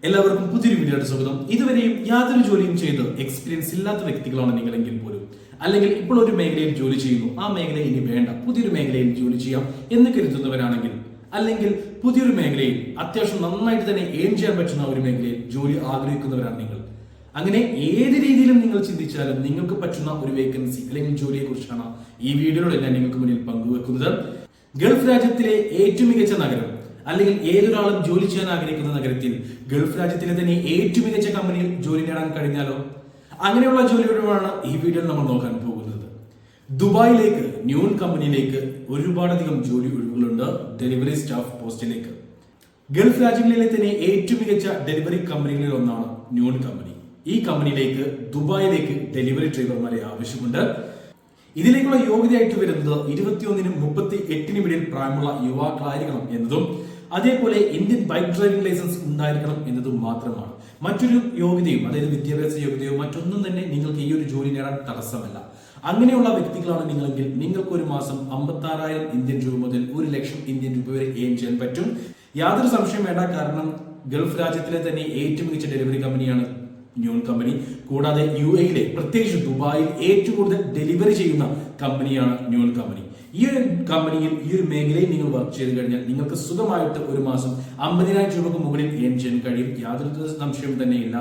എല്ലാവർക്കും പുതിയൊരു വീഡിയോയുടെ സ്വാഗതം. ഇതുവരെയും യാതൊരു ജോലിയും ചെയ്ത് എക്സ്പീരിയൻസ് ഇല്ലാത്ത വ്യക്തികളാണ് നിങ്ങളെങ്കിൽ പോലും, അല്ലെങ്കിൽ ഇപ്പോൾ ഒരു മേഖലയിൽ ജോലി ചെയ്യുന്നു, ആ മേഖല ഇനി വേണ്ട, പുതിയൊരു മേഖലയിൽ ജോലി ചെയ്യാം എന്ന് കരുതുന്നവരാണെങ്കിൽ, അല്ലെങ്കിൽ പുതിയൊരു മേഖലയിൽ അത്യാവശ്യം നന്നായിട്ട് തന്നെ ഏൺ ചെയ്യാൻ പറ്റുന്ന ഒരു മേഖലയിൽ ജോലി ആഗ്രഹിക്കുന്നവരാണ് നിങ്ങൾ. അങ്ങനെ ഏത് രീതിയിലും നിങ്ങൾ ചിന്തിച്ചാലും നിങ്ങൾക്ക് പറ്റുന്ന ഒരു വേക്കൻസി അല്ലെങ്കിൽ ജോലിയെ കുറിച്ചാണ് ഈ വീഡിയോയിലൂടെ ഞാൻ നിങ്ങൾക്ക് മുന്നിൽ പങ്കുവെക്കുന്നത്. ഗൾഫ് രാജ്യത്തിലെ ഏറ്റവും മികച്ച നഗരം, അല്ലെങ്കിൽ ഏതൊരാളും ജോലി ചെയ്യാൻ ആഗ്രഹിക്കുന്ന നഗരത്തിൽ ഗൾഫ് രാജ്യത്തിലെ തന്നെ ഏറ്റവും മികച്ച കമ്പനിയിൽ ജോലി നേടാൻ കഴിഞ്ഞാലോ? അങ്ങനെയുള്ള ജോലിയോടാണ് ഈ വീഡിയോയിൽ നമ്മൾ നോക്കാൻ പോകുന്നത്. ദുബായിലേക്ക് ന്യൂൺ കമ്പനിയിലേക്ക് ഒരുപാടധികം ജോലി ഒഴിവുകളുണ്ട്. ഡെലിവറി സ്റ്റാഫ് പോസ്റ്റിലേക്ക് ഗൾഫ് രാജ്യങ്ങളിലെ തന്നെ ഏറ്റവും മികച്ച ഡെലിവറി കമ്പനികളിൽ ഒന്നാണ് ന്യൂൺ കമ്പനി. ഈ കമ്പനിയിലേക്ക് ദുബായിലേക്ക് ഡെലിവറി ഡ്രൈവർമാരെ ആവശ്യമുണ്ട്. ഇതിലേക്കുള്ള യോഗ്യതയായിട്ട് വരുന്നത് 21-നും 38-നും ഇടയിൽ പ്രായമുള്ള യുവാക്കളായിരിക്കണം എന്നതും, അതേപോലെ ഇന്ത്യൻ ബൈക്ക് ഡ്രൈവിംഗ് ലൈസൻസ് ഉണ്ടായിരിക്കണം എന്നതും മാത്രമാണ്. മറ്റൊരു യോഗ്യതയും, അതായത് വിദ്യാഭ്യാസ യോഗ്യതയോ മറ്റൊന്നും തന്നെ നിങ്ങൾക്ക് ഈ ഒരു ജോലി നേടാൻ തടസ്സമല്ല. അങ്ങനെയുള്ള വ്യക്തികളാണ് നിങ്ങളെങ്കിൽ നിങ്ങൾക്ക് ഒരു മാസം 56,000 ഇന്ത്യൻ രൂപ മുതൽ 1,00,000 ഇന്ത്യൻ രൂപ വരെ ഏൺ ചെയ്യാൻ പറ്റും. യാതൊരു സംശയം വേണ്ട, കാരണം ഗൾഫ് രാജ്യത്തിലെ തന്നെ ഏറ്റവും മികച്ച ഡെലിവറി കമ്പനിയാണ് ന്യൂൺ കമ്പനി. കൂടാതെ UAE-ലെ, പ്രത്യേകിച്ച് ദുബായിൽ ഏറ്റവും കൂടുതൽ ഡെലിവറി ചെയ്യുന്ന കമ്പനിയാണ് ന്യൂൺ കമ്പനി. ഈ ഒരു കമ്പനിയിൽ, ഈ ഒരു മേഖലയിൽ നിങ്ങൾ വർക്ക് ചെയ്ത് കഴിഞ്ഞാൽ നിങ്ങൾക്ക് സുഖമായിട്ട് ഒരു മാസം 50,000 രൂപക്ക് മുകളിൽ ഏൺ ചെയ്യാൻ കഴിയും. യാതൊരു സംശയവും തന്നെയില്ല.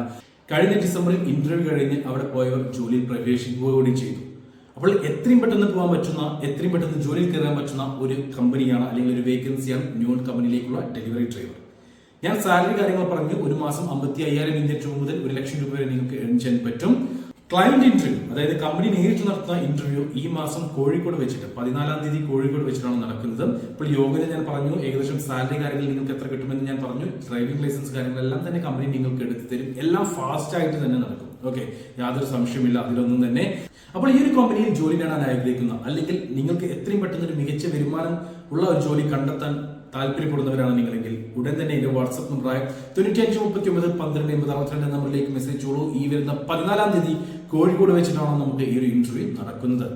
കഴിഞ്ഞ ഡിസംബറിൽ ഇന്റർവ്യൂ കഴിഞ്ഞ് അവിടെ പോയവർ ജോലിയിൽ പ്രവേശിക്കുകയും ചെയ്തു. അപ്പോൾ എത്രയും പെട്ടെന്ന് പോകാൻ പറ്റുന്ന, എത്രയും പെട്ടെന്ന് ജോലിയിൽ കയറാൻ പറ്റുന്ന ഒരു കമ്പനിയാണ്, അല്ലെങ്കിൽ ഒരു വേക്കൻസിയാണ് ന്യൂൺ കമ്പനിയിലേക്കുള്ള ഡെലിവറി ഡ്രൈവർ. ഞാൻ സാലറി കാര്യങ്ങൾ പറഞ്ഞു. ഒരു മാസം 55,000 ഇന്ത്യൻ രൂപ മുതൽ 1,00,000 രൂപ വരെ നിങ്ങൾക്ക് ഏൺ ചെയ്യാൻ പറ്റും. ക്ലയന്റ് ഇന്റർവ്യൂ, അതായത് കമ്പനി നേരിട്ട് നടത്തുന്ന ഇന്റർവ്യൂ ഈ മാസം കോഴിക്കോട് വെച്ചിട്ട് 14-ാം തീയതി കോഴിക്കോട് വെച്ചിട്ടാണ് നടക്കുന്നത്. ഇപ്പോൾ യോഗ്യത ഞാൻ പറഞ്ഞു, ഏകദേശം സാലറി കാര്യങ്ങൾ നിങ്ങൾക്ക് എത്ര കിട്ടുമെന്ന് ഞാൻ പറഞ്ഞു. ഡ്രൈവിംഗ് ലൈസൻസ് കാര്യങ്ങളെല്ലാം തന്നെ കമ്പനി നിങ്ങൾക്ക് എടുത്തു തരും. എല്ലാം ഫാസ്റ്റ് ആയിട്ട് തന്നെ നടക്കും. ഓക്കെ, യാതൊരു സംശയമില്ല അതിലൊന്നും തന്നെ. അപ്പോൾ ഈ ഒരു കമ്പനിയിൽ ജോലി നേടാൻ ആഗ്രഹിക്കുന്ന, അല്ലെങ്കിൽ നിങ്ങൾക്ക് എത്രയും പെട്ടെന്ന് ഒരു മികച്ച വരുമാനം ഉള്ള ഒരു ജോലി കണ്ടെത്താൻ താല്പര്യപ്പെടുന്നവരാണ് നിങ്ങളെങ്കിൽ, ഉടൻ തന്നെ എന്റെ വാട്സ്ആപ്പ് നമ്പറായ 9539128062 നമ്പറിലേക്ക് മെസ്സേജ് ചെയ്തോളൂ. ഈ വരുന്ന 14-ാം തീയതി കോഴിക്കോട് വെച്ചിട്ടാണ് നമുക്ക് ഈ ഒരു ഇന്റർവ്യൂ നടക്കുന്നത്.